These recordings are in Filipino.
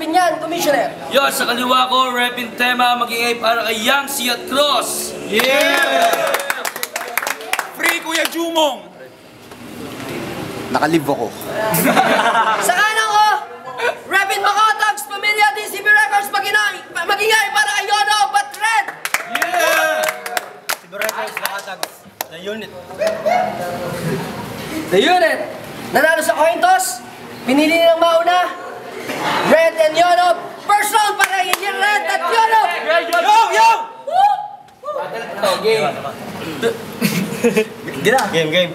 din yan, Commissioner? Yo, sa kaliwa ko, repin tema, maging para kay Yangtze at Cross. Yeah! Free Kuya Jumong! Nakalive ako. Sa kanan ko, Repin Makotogs, Pamilya, DCB Records, magingay para kay Yono, but red! Yeah! DCB Records, Makotogs, The Unit. The Unit, nanalo sa coin toss, pinili ng mauna, Red and Yono, first round para kay Red at Yono! Yo! Game.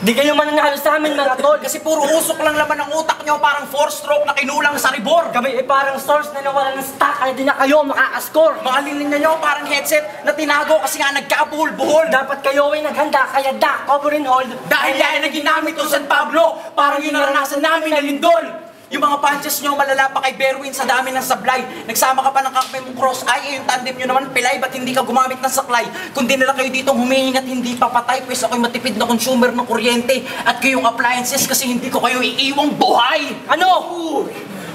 Di kayo mananalo sa amin mga tol. Kasi puro usok lang laman ng utak nyo, parang 4-stroke na kinulang sa ribor. Kami parang source na nawala ng stock, kaya di na kayo makakascore. Mga liling na nyo, parang headset na tinago kasi nga nagkabuhol-buhol. Dapat kayo ay naghanda, kaya cover and hold. Dahil yan na ginamit ko San Pablo, parang yun naranasan namin na lindol. Yung mga punches nyo malala pa kay Berwin sa dami ng sablay. Nagsama ka pa ng kakme mong cross eye, yung tandem nyo naman pilay, ba't hindi ka gumamit ng saklay? Kung di nila kayo ditong humihingi at hindi papatay, pues ako'y matipid na consumer ng kuryente at kayong appliances kasi hindi ko kayo iiwang buhay. Ano?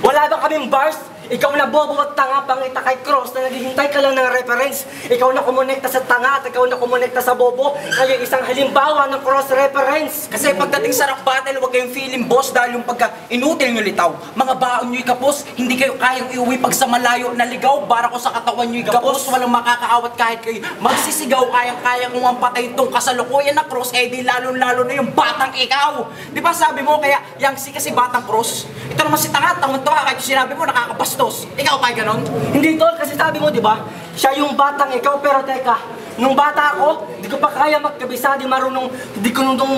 Wala ba kaming bars? Ikaw na bobo at tanga pangita kay Cross na naghihintay ka lang ng reference. Ikaw na kumonekta sa tanga at ikaw na kumonekta sa bobo. Kayo isang halimbawa ng cross reference. Kasi pagdating sa rock battle, huwag kayong feeling boss dahil yung pagka inutil nyo litaw. Mga baon nyo'y kapos, hindi kayo kayang iuwi pag sa malayo na ligaw. Bara ko sa katawan nyo'y kapos, walang makakaawat kahit kayo magsisigaw. Kayang-kaya kung ang patay itong kasalukuyan na cross, eh di lalo-lalo na yung batang ikaw. Di ba sabi mo kaya Yangtze kasi batang cross? Ito naman si tanga, tawang-tawa kahit sinabi mo nakakabastos. Ikaw pa ganon? Hindi tol, kasi sabi mo, di ba? Siya yung batang ikaw, pero teka, nung bata ako, di ko pa kaya magkabisa, nung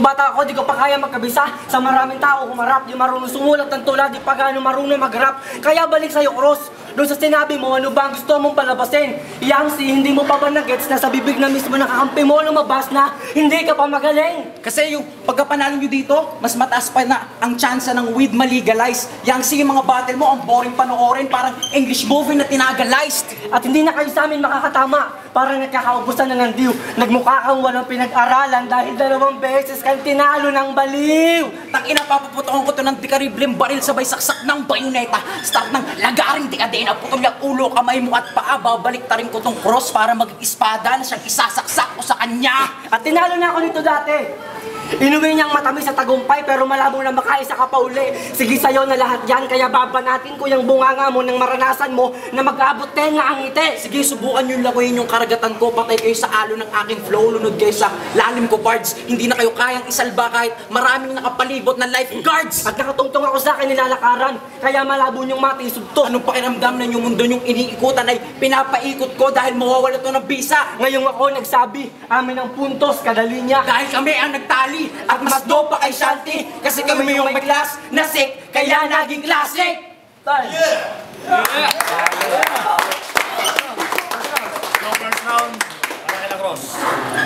bata ako, di ko pa kaya magkabisa sa maraming tao humarap, di marunong sumulat ng tula, di pa gaano marunong mag-rap. Kaya balik sa'yo, Cross, doon sa sinabi mo, ano ba ang gusto mong palabasin? Yangtze, hindi mo pa ba na-gets na sa bibig na mismo nakakampi mo lumabas na hindi ka pa magaling? Kasi yung pagkapanalo nyo dito, mas mataas pa na ang tsansa ng weed ma-legalize. Yangtze, yung mga battle mo, ang boring panoorin, parang English movie na tinagalized. At hindi na kayo sa amin makakatama, parang nagkakaubusan na ng diw. Nagmukha kang walang pinag-aralan dahil 2 beses kang tinalo ng baliw. Tangina, papaputokan ko to ng dekaribleng baril sabay saksak ng bayoneta. Start ng lagaring dekadena, putol yung ulo, kamay mo at paa. Babalik ta rin ko tong cross para mag-espada na siyang isasaksak ko sa kanya. At tinalo na ako nito dati. Inuwi niyang matamis sa tagumpay pero malabo na makaisa ka pa uli. Sige sa'yo na lahat yan, kaya babanatin ko yung bunganga mo nang maranasan mo na mag-aabot tenga ang ngiti. Sige, subukan nyo lakuin yung karagatan ko. Patay kayo sa alo ng aking flow. Lunod kayo sa lalim ko bards. Hindi na kayo kayang isalba kahit maraming nakapalibot na lifeguards. At nakatungtong ako sa akin nilalakaran, kaya malabo niyong matisugto. Anong pakiramdam na yung mundo yung iniikutan ay pinapaikot ko dahil mawawala to ng bisa? Ngayong ako nagsabi, amin ang puntos kada linya. Dahil kami ang nagtali at mas dopa kay Shanti kasi kami yung may class na sick kaya naging classic.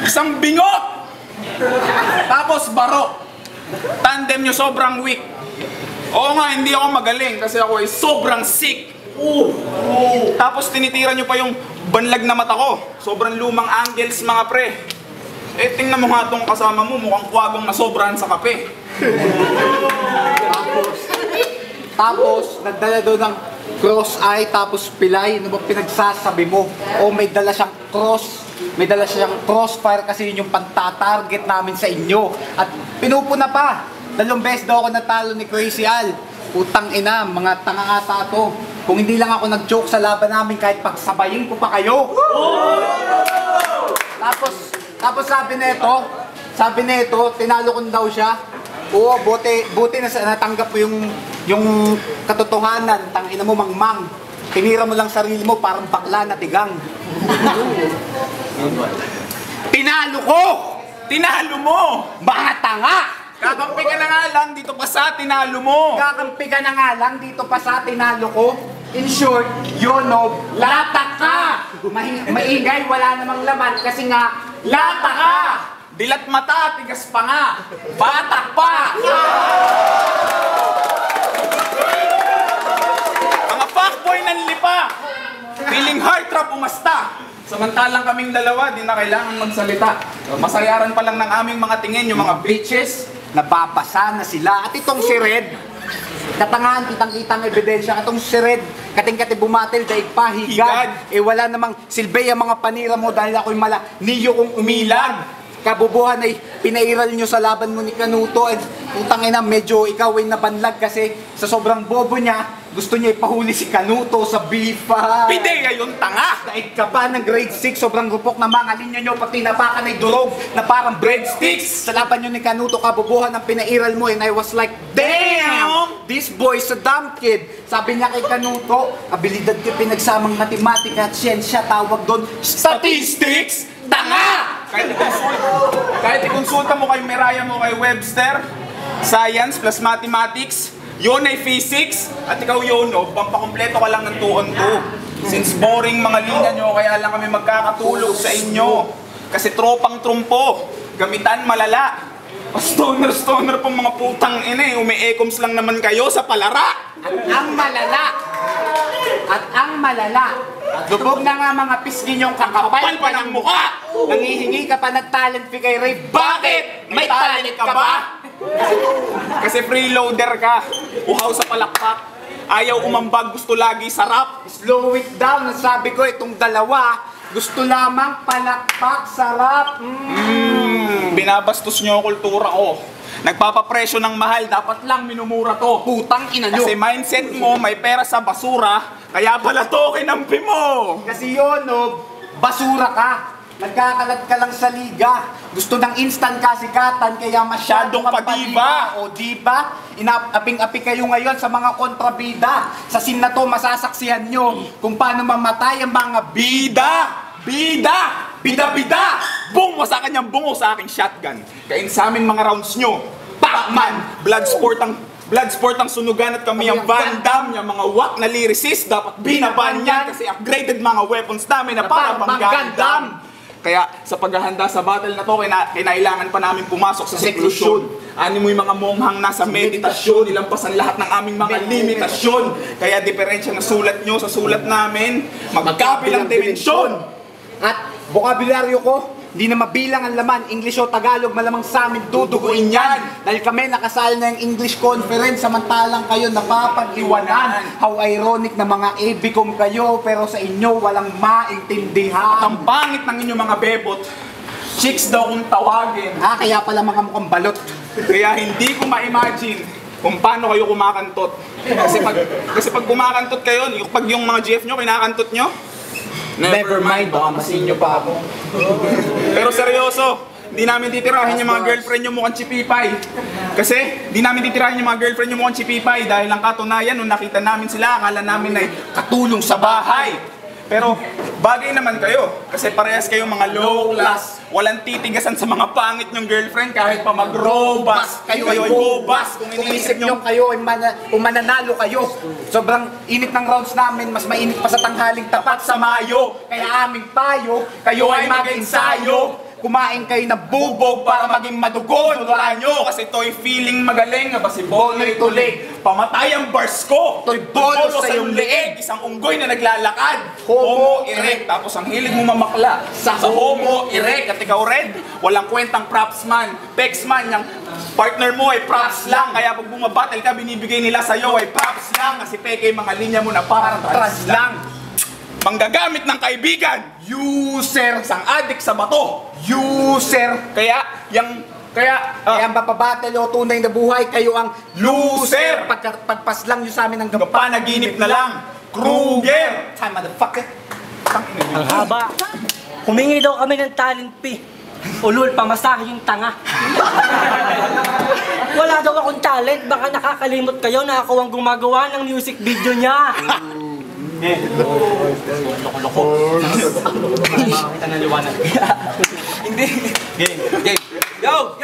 Isang bingot! Tapos baro. Tandem nyo sobrang weak. Oo nga, hindi ako magaling kasi ako ay sobrang sick. Tapos tinitira nyo pa yung banlag na mata ko. Sobrang lumang angles mga pre. Eh, tingnan mo nga itong kasama mo, mukhang kwagong na sobrahan sa kape. Tapos, nagdala doon ng cross eye, tapos pilay. Ano ba pinagsasabi mo? O may dala siyang cross, may dala siyang crossfire kasi yun yung pagtatarget namin sa inyo. At pinupuna pa. 2 beses daw ako natalo ni Crazy Al. Putang ina, mga tanga ata to. Kung hindi lang ako nag-joke sa laban namin, kahit pagsabayin ko pa kayo. Tapos sabi nito, tinalo ko daw siya. Oo, buti na natanggap ko yung katotohanan. Tangina mo, mangmang. Tinira mo lang sarili mo, parang bakla na tigang. Tinalo ko! Tinalo mo! Mga tanga! Kakampi ka na nga lang, dito pa sa tinalo mo! Kakampi ka na nga lang, dito pa sa tinalo ko. In short, Yonob, lata ka! Maingay, wala namang laman kasi nga, lata ka! Dilat mata, tigas pa nga! Batak pa! Mga fuckboy nanlipa! Feeling heartthrob umasta! Samantalang kaming dalawa, di na kailangan magsalita. Masayaran pa lang ng aming mga tingin, yung mga bitches. Nababasa na sila. At itong si Red, Katangahan, kitang-kitang ebidensya. Katong si Red, kating-kati bumatil, daig pa, higad. Higad. Wala namang silbi ang mga panira mo dahil ako'y niyo kong umilag. Kabubuhan ay pinairal nyo sa laban mo ni Kanuto at putang ina, medyo ikaw ay nabanlag kasi sa sobrang bobo niya, gusto niya ipahuli si Kanuto sa bifa. Pide ngayon, tanga! Daig ka pa ng grade 6, sobrang rupok na mga linya nyo, pati napakan ay durog na parang breadsticks. Sa laban nyo ni Kanuto, kabubuhan ang pinairal mo and I was like, damn! This boy's a dumb kid. Sabi niya kay Kanuto, abilidad ko pinagsamang matematika at siyensya, tawag doon, Statistics! Tanga! Kahit ikonsulta mo kay Meraya mo kay Webster, Science plus Mathematics, yun ay Physics, at ikaw yun, no, pampakompleto ka lang ng 2 on 2. Since boring mga linya nyo, kaya lang kami magkakatulog sa inyo. Kasi tropang trumpo, gamitan malala. Stoner pong mga putang ina, umi-ecoms lang naman kayo sa palara. At ang malala, lubog na nga mga pisgi niyong kakapal pa ng mukha. Nangihingi ka pa ng talent fee kay Ray. Bakit? May talent ka ba? Kasi freeloader ka, uhaw sa palakpak. Ayaw umambag, gusto lagi sarap. Slow it down. Nasabi ko itong dalawa, gusto lamang palakpak, sarap. Binabastos nyo ang kultura ko. Nagpapapresyo ng mahal, dapat lang minumura to. Putang ina nyo. Kasi mindset mo, may pera sa basura, kaya pala to kinampi mo. Kasi yun, no, basura ka. Nagkakalat ka lang sa liga. Gusto ng instant kasikatan, kaya masyadong Masyadong padiba. O diba? Inaaping-api kayo ngayon sa mga kontrabida. Sa scene na to, masasaksihan nyo kung paano mamatay ang mga Bida! Bida! Bung! Wasakan niyang bungo sa aking shotgun. Kain sa aming mga rounds nyo. Pacman! Bloodsport ang sunugan at kami ang Van Damme. Yung mga wak na lyricist dapat binaban yan kasi upgraded mga weapons namin na para bang Gundam. Kaya sa paghahanda sa battle na to, kinailangan pa namin pumasok sa seklusyon. Ano mo yung mga monghang nasa meditasyon, ilampasan lahat ng aming mga limitasyon. Kaya diferensya na sulat nyo sa sulat namin, magkabilang dimensyon. At bokabularyo ko, hindi na mabilang ang laman, English o Tagalog, malamang sa amin duduguin yan. Dahil kami nakasal na yung English conference, samantalang kayo napapag-iwanan. How ironic na mga ebicom kayo, pero sa inyo walang maintindihan. Ang pangit ng inyong mga bebot, chicks daw kung tawagin. Kaya pala mga mukhang balot. Kaya hindi ko ma-imagine kung paano kayo kumakantot. Kasi pag kumakantot kayo, pag yung mga GF nyo, kinakantot nyo, Never mind, baka masin nyo pa ako. pero seryoso, di namin titirahin yung mga girlfriend nyo mukhang chipipay. Kasi di namin titirahin yung mga girlfriend nyo mukhang chipipay dahil ang katunayan, nung nakita namin sila, akala namin ay katulong sa bahay. Pero bagay naman kayo kasi parehas kayong mga low class, walang titigasan sa mga pangit nyong girlfriend kahit pa mag-robas. Kayo ay bobas kung iniisip nyo. Kayo ay kung mananalo kayo. Sobrang init ng rounds namin, mas mainit pa sa tanghaling tapat sa Mayo. Kaya aming payo, kayo ay mag-ensayo. Kumain kayo ng bubog para maging madugon. Wala nyo kasi to'y feeling magaling na ba si Bonoy Tulig. Pamatay ang bars ko. To'y bolo sa iyong leeg. Isang unggoy na naglalakad. Homo erect. Tapos ang hilig mo mamakla sa homo erect. At ikaw Red, walang kwentang props man. Pex man, yung partner mo ay props lang. Kaya pag bumabattle ka, binibigay nila sa'yo ay props lang. Kasi peke yung mga linya mo na parang trans lang. Manggagamit ng kaibigan. User! Isang addict sa bato. User! Kaya Kaya ang papabattle o tunay na buhay, kayo ang loser! Pagpas lang nyo sa amin ng Panaginip na lang. Kruger! Time, motherfucker! Ang haba. Humingi daw kami ng talent fee. Ulul, pamasahe yung tanga. Wala daw akong talent. Baka nakakalimot kayo na ako ang gumagawa ng music video niya. Loko-loko. Makakita ng liwanag. Hindi. Game. Yo!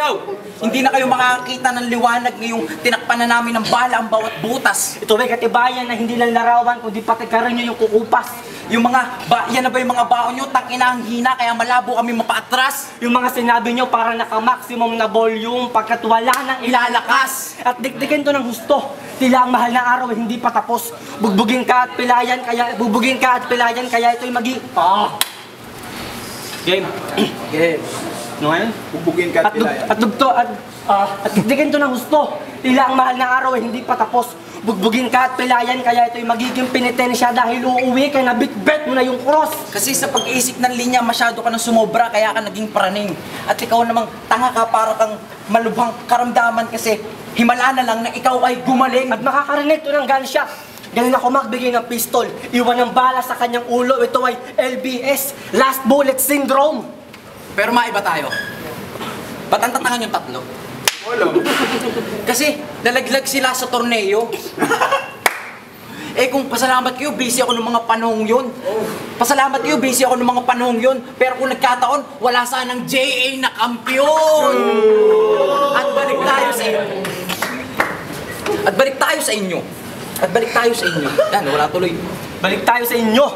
Hindi na kayo makakita ng liwanag ngayong tinakpan na namin ng bala ang bawat butas. Ito may katibayan na hindi lang larawan, kundi pati karon nyo yung kukupas. Yung yan na ba yung mga baon nyo? Tangina ang hina, kaya malabo kami mapaatras. Yung mga sinabi nyo para naka-maximum na volume pagkat wala nang ilalakas. At dikdikin to ng husto. Tila ang mahal na araw ay hindi pa tapos. Bugbugin ka at pilayan kaya ito'y Game. Ano ngayon? Bubugin ka at pilayan. At digin to ng gusto. Tila ang mahal na araw ay hindi pa tapos. Bugbugin ka at pilayan, kaya ito'y magiging penitensya dahil uuwi ka na bit-bet mo na yung cross. Kasi sa pag-iisip ng linya, masyado ka nang sumobra, kaya ka naging praning. At ikaw namang tanga ka, para kang malubhang karamdaman kasi himala na lang na ikaw ay gumaling. At makakarinig to ng gunshot. Ganun ako magbigay ng pistol, iwan ng bala sa kanyang ulo. Ito ay LBS, Last Bullet Syndrome. Pero maiba tayo. Ba't ang tatangan yung tatlo? Wala. Kasi nalaglag sila sa torneo. Eh kung pasalamat kayo, busy ako ng mga panahong yun. Pasalamat kayo, busy ako ng mga panahong yun. Pero kung nagkataon, wala sanang JA na kampiyon. At balik tayo sa inyo. At balik tayo sa inyo. At balik tayo sa inyo. Yan, wala tuloy. Balik tayo sa inyo.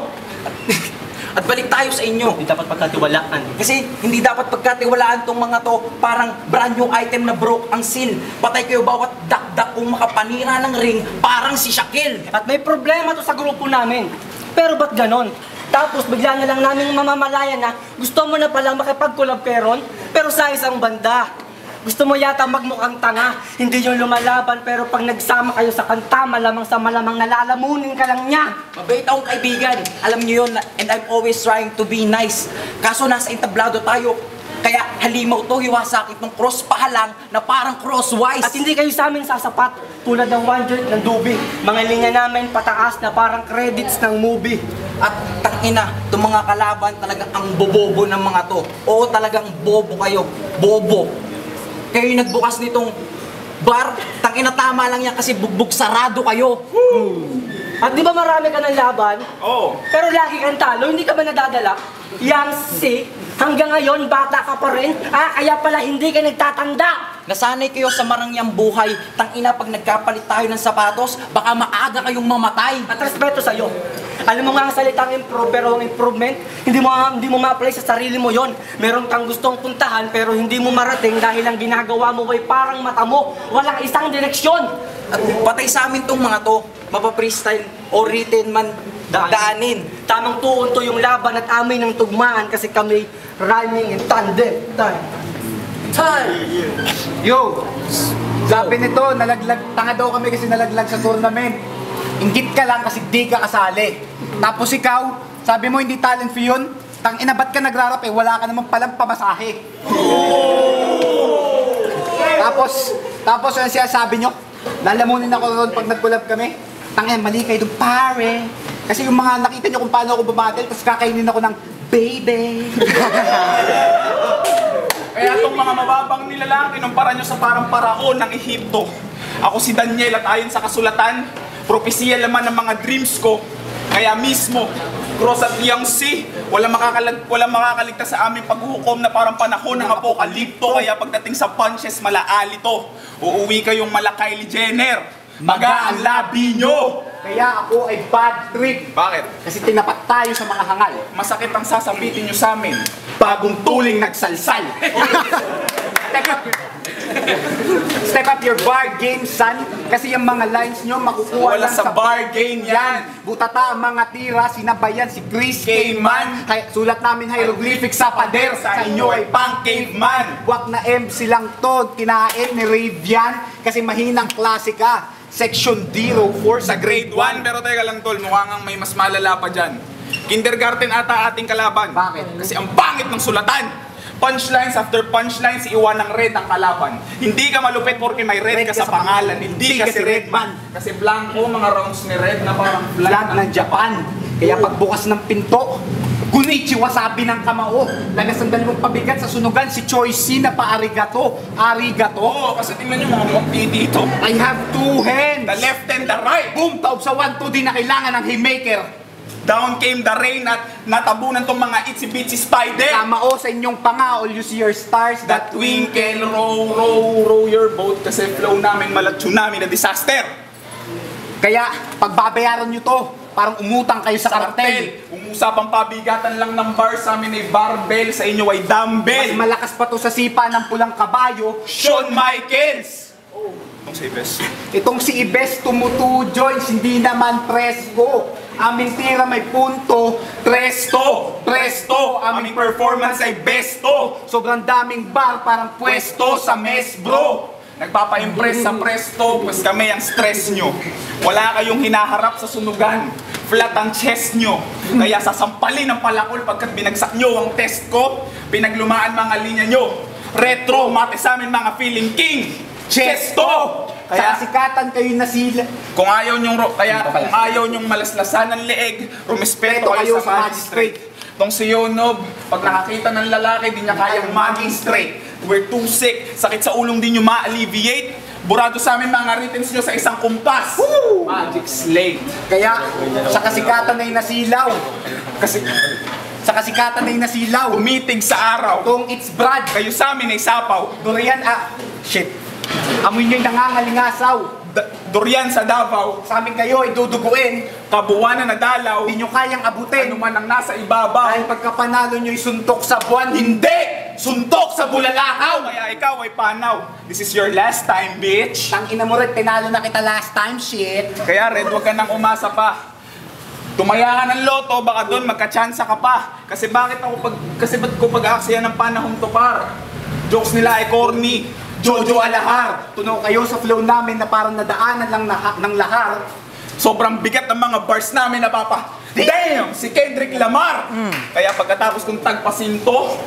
At balik tayo sa inyo. Hindi dapat pagkatiwalaan. Kasi hindi dapat pagkatiwalaan tong mga to. Parang brand new item na broke ang seal. Patay kayo bawat dakdak kung makapanira ng ring. Parang si Shaquille. At may problema to sa grupo namin. Pero ba't ganon? Tapos bigla na lang namin mamamalayan na gusto mo na palang makipag-collab kay Ron, pero sa isang banda. Gusto mo yata magmukhang tanga, hindi yung lumalaban, pero pag nagsama kayo sa kanta, malamang sa malamang nalalamunin ka lang niya. Mabait akong kaibigan. Alam niyo yun, and I'm always trying to be nice. Kaso nasa entablado tayo. Kaya halimaw to, hiwasakit ng cross pahalang na parang crosswise. At hindi kayo sa amin sasapat, tulad ng one joint ng Dubi. Mga linya namin pataas na parang credits ng movie. At tangina, itong mga kalaban talagang ang bobobo ng mga to. Oo, talagang bobo kayo. Bobo. Kayo yung nagbukas nitong bar, tangina tama lang yan kasi bugbog sarado kayo. At di ba marami ka ng laban? Oo. Pero lagi kang talo, hindi ka ba nadadala? Yang si, hanggang ngayon bata ka pa rin, kaya pala hindi ka nagtatanda. Nasanay kayo sa marangyang buhay. Tangina, pag nagkapalit tayo ng sapatos, baka maaga kayong mamatay. At respeto sa'yo. Alam mo nga ang salitang improve, pero ang improvement, hindi mo ma-apply sa sarili mo yon. Meron kang gustong puntahan, pero hindi mo marating dahil ang ginagawa mo ay parang mata mo. Walang isang direksyon. At patay sa amin tong mga to. Mapa-freestyle o written man daanin. Tamang tuon to yung laban at amin ng tugmaan kasi kami rhyming in tandem. Yo, sabi nito, nalaglag, tanga daw kami kasi nalaglag sa tournament. Inggit ka lang kasi di ka kasali. Tapos ikaw, sabi mo hindi talent fee yun? Tangina, ba't ka nagrarap eh? Wala ka naman palang pamasahe. Tapos yung siya sabi nyo, lalamunin ako ron pag nag-collab kami. Tangina, mali kayo doon pare. Kasi yung mga nakita nyo kung paano ako bumatel, tapos kakainin ako ng baby. Kaya itong mga mababang nilalaki, numpara nyo sa parang paraon ng Ehipto. Ako si Daniel at ayon sa kasulatan, propesiya laman ng mga dreams ko. Kaya mismo, cross at Yangtze, walang makakaligtas sa aming paghuhukom na parang panahon ng apokalipto. Kaya pagdating sa punches, malaali to. Uuwi kayong mala Kylie Jenner. Maga ang labi nyo! Kaya ako ay bad trip. Bakit? Kasi tinapat tayo sa mga hangal. Masakit ang sasabitin nyo sa amin. Bagong tuling nagsalsal. Step up your bar game, son. Kasi yung mga lines nyo makukuha Wala lang sa bar game yan. Butata ang mga tira, sinabayan si Chris K-Man. Kaya sulat namin hieroglyphic sa pader. Sa inyo ay pang caveman. Wak na MC lang to, kinain ni Ravian. Kasi mahinang klasika. Section 04 Sa grade 1, pero teka lang tol, mukhang may mas malala pa dyan. Kindergarten ata ating kalaban. Bakit? Kasi ang pangit ng sulatan. Punchlines after punchlines, iwan ng red ang kalaban. Hindi ka malupit porque may red ka sa pangalan. Hindi ka si Redman. Kasi blanco, mga rounds ni Red na parang flag ng Japan. Kaya pagbukas ng pinto, Kunichiwa sabi ng kamao. Lagas ang dalawang pabigat sa sunugan si Choi C na pa-arigato. Arigato. Oo, kasi tingnan nyo mga mukhang dito. I have two hands. The left and the right. Boom! Taob sa 1-2 di na kailangan ng haymaker. Down came the rain at natabunan tong mga itsy-bitsy spider. Kamao sa inyong panga, all you see your stars That twinkle, row your boat. Kasi flow namin, mala tsunami na disaster. Kaya, pagbabayaran nyo to, parang umutang kayo sa kartel. Umusapang pabigatan lang ng bar, sa amin ay barbell, sa inyo ay dumbbell. Mas malakas pa to sa sipa ng pulang kabayo. Shawn Michaels! Itong si Ibes. Itong si Ibes tumutu, Joyce, hindi naman presko. Aming tira may punto, presto, presto. Aming performance ay besto. Sobrang daming bar, parang pwesto sa mes, bro. Nagpapa-impress sa presto, pues kami ang stress nyo. Wala kayong hinaharap sa sunugan. Flat ang chest nyo. Kaya sasampalin ang palakol pagkat binagsak nyo ang test ko. Pinaglumaan mga linya nyo. Retro, mate sa amin mga feeling king. Chesto! Kaya sikatan kayo na sila. Kung ayaw nyong malaslasan ng leeg, rumispeto kayo sa magistrate. Tong si Yonob, pag nakakita ng lalaki, di niya kayang maging straight. We're too sick, sakit sa ulong di nyo ma-alleviate. Burado sa amin mga writtens nyo sa isang kumpas. Woo! Magic slate. Kaya sa kasikatan ay nasilaw. Kasi Sa kasikatan ay nasilaw. umitig sa araw. Kung it's Brad, Kayo sa amin ay sapaw. durian shit. Amoy nyo'y nangangalingasaw. Durian sa Davao. Sa amin kayo ay duduguin. Kabuuan na nadalaw. Hindi nyo kayang abutin. Ano man ang nasa ibabaw. Dahil pagkapanalo nyo'y suntok sa buwan, Hindi! Suntok sa bulalakaw! Kaya ikaw ay panaw. This is your last time, bitch. Tang ina mo rin, tinalo na kita last time, shit. Kaya Red, huwag ka nang umasa pa. Tumaya ka ng loto, baka doon magka-tsansa ka pa. Kasi ba't ko pag-aaksaya ng panahong to par? Jokes nila ay corny. Jojo Alahar. Tunaw kayo sa flow namin na parang nadaanan lang ng lahar. Sobrang bigat ng mga bars namin na papa. Damn! Si Kendrick Lamar! Kaya pagkatapos kong tagpasinto,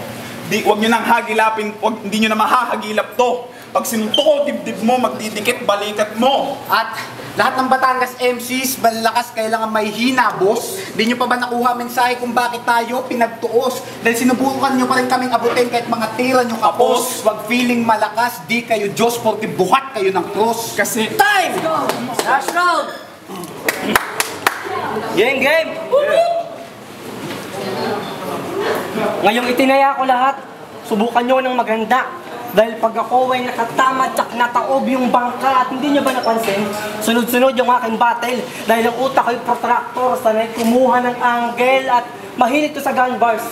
wag nyo nang hagilapin, hindi nyo na mahahagilap to. Pag sinunto ko, dibdib mo, magdidikit, balikat mo. At lahat ng Batangas MCs, malakas kailangan may hina, boss. Di nyo pa ba nakuha mensahe kung bakit tayo pinagtuos? Dahil sinubukan nyo pa rin kaming abutin kahit mga tira nyo kapos. Huwag feeling malakas, di kayo Diyos, porque buhat kayo ng cross. Kasi, Time! Last round! Game! Ngayong itinaya ko lahat, subukan nyo ng maganda. Dahil pag ako ay nakatama tsak nataob yung bangka at hindi nyo ba napansin? Sunod-sunod yung aking battle dahil ang utak ko'y protractor, sanay kumuha ng angle at mahilig to sa gun bars.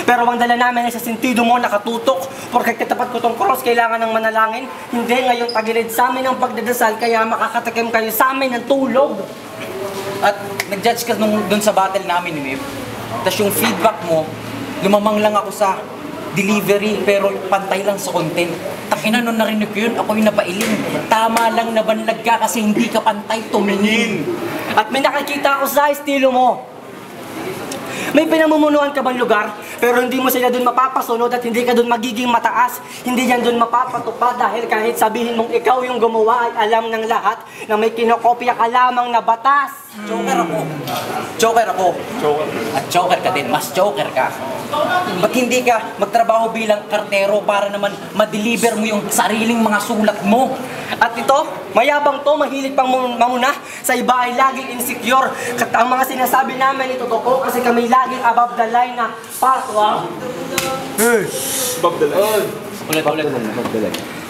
Pero ang dala namin ay sa sentido mo nakatutok porque katapat ko tong cross, kailangan ng manalangin. Hindi, ngayon tagilid sa amin ang pagdadasal kaya makakatikim kayo sa amin ng tulog. At nag-judge ka dun sa battle namin ni Mib. Tapos yung feedback mo, lumamang lang ako sa delivery pero pantay lang sa content. Takina nung narinig ko yun, ako yung napailing. Tama lang na banlag ka kasi hindi ka pantay tumingin. At may nakikita ako sa estilo mo. May pinamumunuan ka bang lugar, pero hindi mo sila dun mapapasunod at hindi ka dun magiging mataas. Hindi yan dun mapapatupad dahil kahit sabihin mong ikaw yung gumawa ay alam ng lahat na may kinokopya ka lamang na batas. Joker ako. At joker ka din, mas joker ka. Ba't hindi ka magtrabaho bilang kartero para naman ma-deliver mo yung sariling mga sulat mo? At ito, mayabang to, mahilig pang mamuna. Sa iba ay laging insecure. At ang mga sinasabi namin ito totoo kasi kami laging above the line na patwa. Ulit.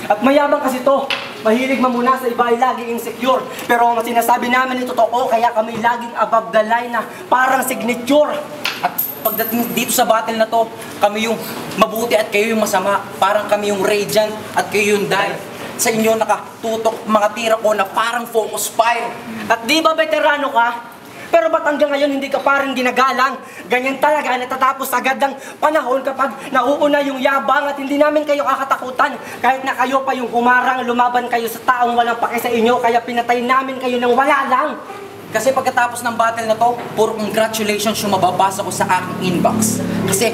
At mayabang kasi to, mahilig mamuna, sa iba ay laging insecure. Pero ang sinasabi namin ito totoo, kaya kami laging above the line na parang signature. At pagdating dito sa battle na to, kami yung mabuti at kayo yung masama. Parang kami yung radiant at kayo yung die. Sa inyo nakatutok mga tira ko na parang focus fire. At di ba veterano ka? Pero ba't hanggang ngayon hindi ka parang ginagalang? Ganyan talaga, natatapos agad ang panahon kapag nauuna yung yabang at hindi namin kayo kakatakutan. Kahit na kayo pa yung humarang, lumaban kayo sa taong walang pake sa inyo, kaya pinatay namin kayo ng wala lang. Kasi pagkatapos ng battle na to, puro congratulations yung mababasa ko sa aking inbox. Kasi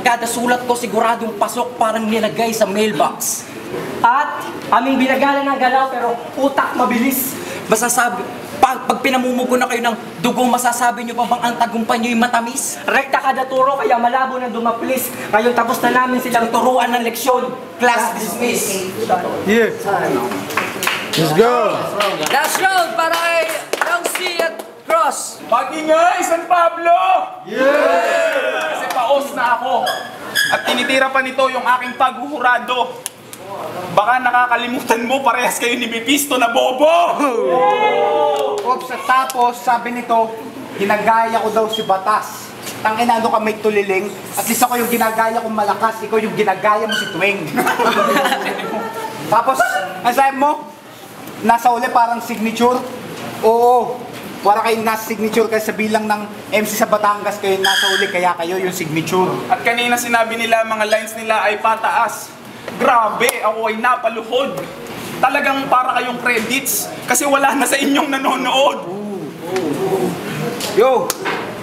kada sulat ko siguradong pasok parang nilagay sa mailbox. At aming binagalan ng galaw pero utak mabilis. Pag pinamumugo na kayo ng dugo, masasabi nyo pa bang ang tagumpay nyo'y matamis? Rekta kada turo kaya malabo na dumaplis. Ngayon tapos na namin silang turuan ng leksyon. Class dismiss. Let's go! Last round para kay Youngsy at Cross. Mag-ingay, San Pablo! Yeah! Kasi paos na ako. At tinitira pa nito yung aking paghuhurado. Baka nakakalimutan mo, parehas kayo ni Bipisto na bobo! Ops, at tapos, sabi nito, ginagaya ko daw si Batas. Tangina, ano ka may tuliling? At least ako yung ginagaya kong malakas, ikaw yung ginagaya mo si Tweng. Tapos, ang sabi mo, nasa uli parang signature. Oo, para kayo nasa signature kasi sa bilang ng MC sa Batangas kayo nasa uli, kaya kayo yung signature. At kanina sinabi nila, mga lines nila ay pataas. Grabe, ako ay napaluhod. Talagang para kayong credits kasi wala na sa inyong nanonood. Yo,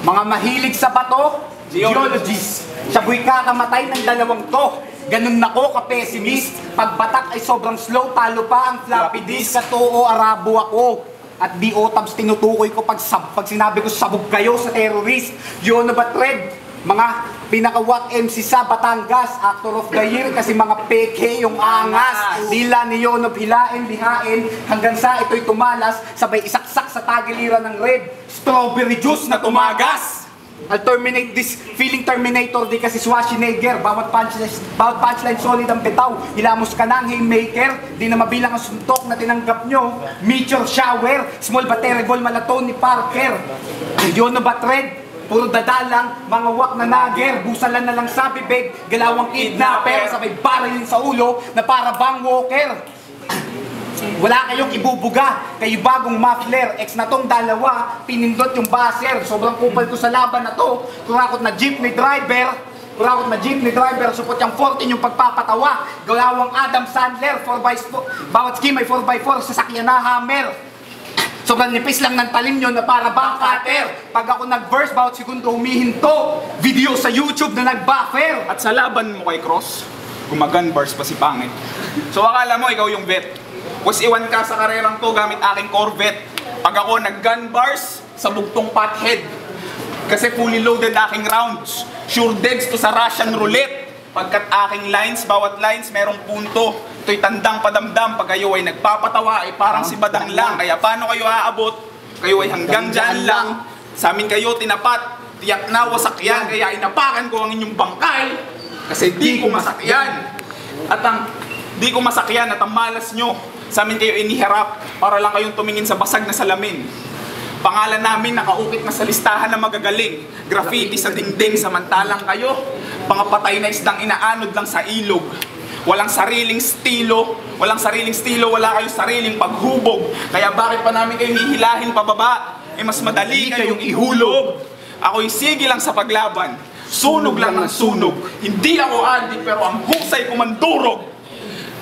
mga mahilig sa bato, geologists. Siyabu'y kakamatay ng dalawang to. Ganun nako ka-pessimist. Pagbatak ay sobrang slow, talo pa ang floppy disk. Katoo, arabo ako. At di otabs tinutukoy ko pag sinabi ko sabog kayo sa terrorist. Yun na ba thread? Mga pinaka-wack MC sa Batangas, actor of the year kasi mga peke yung angas. Dila ni Yonob hilain, lihain, hanggang sa ito'y tumalas, sabay isaksak sa tagiliran ng red. Strawberry juice na tumagas. I'll terminate this feeling Terminator di kasi Schwarzenegger. Bawat punchline solid ang bitaw. Hilamos ka ng haymaker. Di na mabilang ang suntok na tinanggap nyo. Meteor shower, small but terrible malaton ni Parker. Yun na ba thread? Puro dadalang, mga wak na nager. Busalan na lang sa bibig, galawang kidnapper. Sabay baril sa ulo na para bang walker. Wala kayong ibubuga, kayo bagong muffler. Ex na tong dalawa, pinindot yung baser. Sobrang kupal ko sa laban na to. Kurakot na jeepney driver, support yung 14 yung pagpapatawa. Galawang Adam Sandler, 4x4. Bawat scheme may 4x4, sasakyan na hammer. Sobrang nipis lang ng talim nyo na para bang cutter. Pag ako nag-verse, bawat segundo humihinto. Video sa YouTube na nag-buffer. At sa laban mo kay Cross, gumagan bars pa si Pangit. So akala mo ikaw yung vet. Was iwan ka sa karerang to gamit aking Corvette. Pag ako nag-gun bars, sa bugtong pothead. Kasi fully loaded aking rounds. Sure deads to sa Russian roulette. Pagkat aking lines, bawat lines merong punto. Ito'y tandang padamdam. Pag kayo ay nagpapatawa ay parang si Badang lang. Kaya paano kayo aabot? Kayo ay hanggang dyan lang. Sa amin kayo tinapat. Tiyak na wasak yan. Kaya inapakan ko ang inyong bangkay. Kasi di ko masakyan. At ang di ko masakyan at ang malas nyo. Sa amin kayo iniharap para lang kayong tumingin sa basag na salamin. Pangalan namin nakaukit na sa listahan ng magagaling. Graffiti sa dingding samantalang kayo. Pangapatay na isdang inaanod lang sa ilog. Walang sariling estilo, wala kayong sariling paghubog. Kaya bakit pa namin kayo hihilahin pababa? Eh mas madali kayong ihulog. Ako'y sige lang sa paglaban. Sunog lang ng sunog. Hindi ako adik pero ang husay ko mandurog.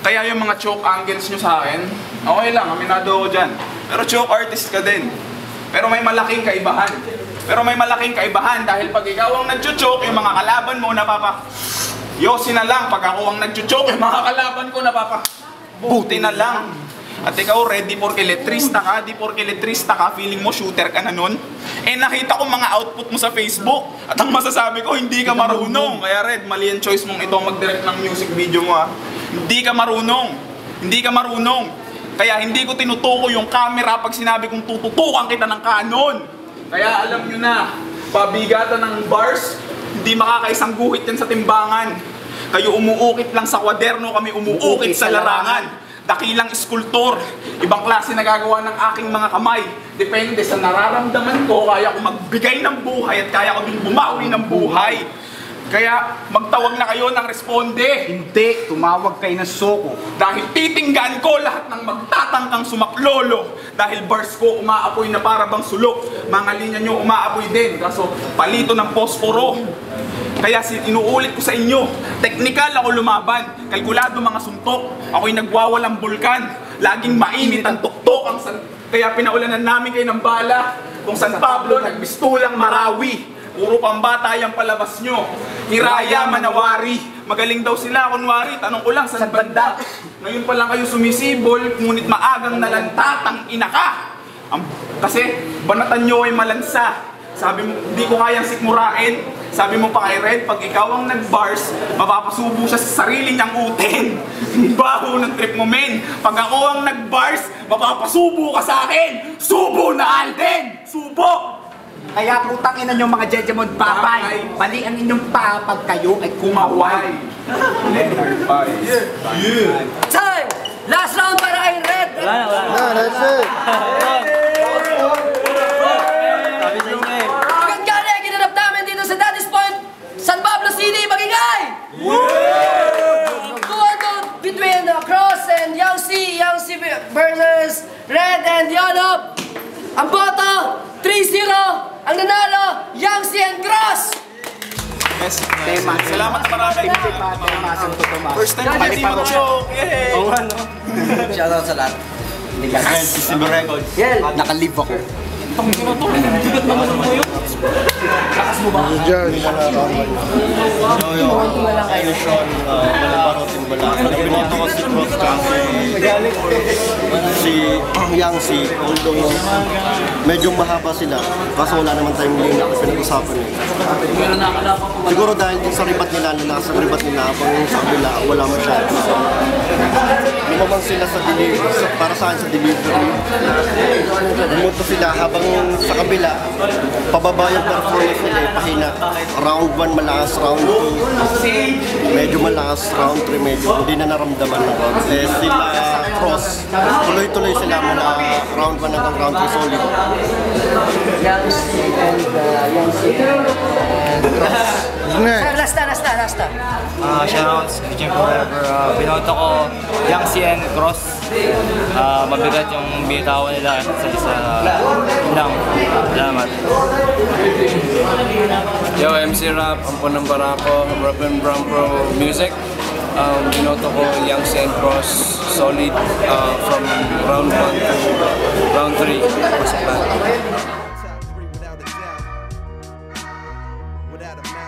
Kaya yung mga choke angles nyo sa akin, okay lang, aminado ako dyan. Pero choke artist ka din. Pero may malaking kaibahan. Dahil pag ikaw ang nag-choke, yung mga kalaban mo yosi na lang. Pag ako ang nag-choke, yung mga kalaban ko buti na lang. At ikaw ready for keletrista ka, di for keletrista ka, feeling mo shooter ka na nun. Eh nakita ko mga output mo sa Facebook at ang masasabi ko, hindi ka marunong. Kaya Red, mali ang choice mong ito mag-direct ng music video mo ha. Hindi ka marunong. Kaya hindi ko tinutuko yung camera pag sinabi kong tututukan kita ng kanon. Kaya alam nyo na, pabigatan ng bars, hindi makakaisang guhit yan sa timbangan. Kayo umuukit lang sa kwaderno, kami umuukit sa larangan. Dakilang eskultor, ibang klase na gagawa ng aking mga kamay. Depende sa nararamdaman ko, kaya ko magbigay ng buhay at kaya ko din bumawi ng buhay. Kaya magtawag na kayo ng responde. Hindi, tumawag kayo ng soko. Dahil titinggan ko lahat ng magtatangkang sumaklolo. Dahil bars ko umaapoy na para bang sulok. Mga linya nyo umaapoy din, kaso palito ng posporo. Kaya inuulit ko sa inyo, teknikal ako lumaban, kalkulado mga suntok, ako'y nagwawalang bulkan, laging mainit ang tuktok. Kaya pinaulanan namin kayo ng bala, kung San Pablo nagbistulang Marawi. Puro pambata yung palabas nyo. Hiraya, Manawari. Magaling daw sila, kunwari. Tanong ko lang, saan banda? Ngayon pa lang kayo sumisibol, ngunit maagang nalantatang ina ka. Kasi banatan nyo ay malansa. Sabi mo, hindi ko kayang sikmurain. Sabi mo pa kay Red, pag ikaw ang nag-bars, mapapasubo siya sa sarili niyang utin. Baho ng trip mo, men. Pag ako ang nag-bars, mapapasubo ka sa akin. Subo na Alden! Subo! Kaya putang ina nyo mga jejemon papay. Bali ang inyong pag kayo ay kumaway. Leonard Pais. Yeah. Time! Last round para kay Red! That's it. Agad gani, ginanap namin dito sa Daddy's Point, San Pablo City, Magingay! Duo between Cross and and Yonop. Ang boto, 3-0. Ang nanalo, Yang C and Cross. Yes. Salamat marami. First time pa di mag-joke. Yay! Oo nga, no? Shoutout sa lahat. Nakalive ako. Binoto ko si Cross si Yang si although medyo mahaba sila kaso wala naman tayong lane na pinag-usapan eh. Siguro dahil din sa ribat nila habang sa kabila wala masyado. Lumamang sila sa delivery, para sa akin sa delivery. Bumoto sila habang sa kabila pababa yung performance nila eh, pahina. Round 1 malakas, round 2 medyo malakas, round 3 medyo hindi na naramdaman ng round. Eh sila Cross, tuloy-tuloy sila mula round 1 hanggang round 3 solid. Sir, lasta. Shoutouts, Kitchen Forever. Binoto ko Yang C and Cross. Mabigat yung bitaw nila sa isa lang. Salamat. Yo, MC Rap, Ampon ng Barako, Rap and Brown Pro Music. Binoto ko Yang C and Cross, solid from round 1 to round 3. Pasok na. Without a doubt. Without a matter.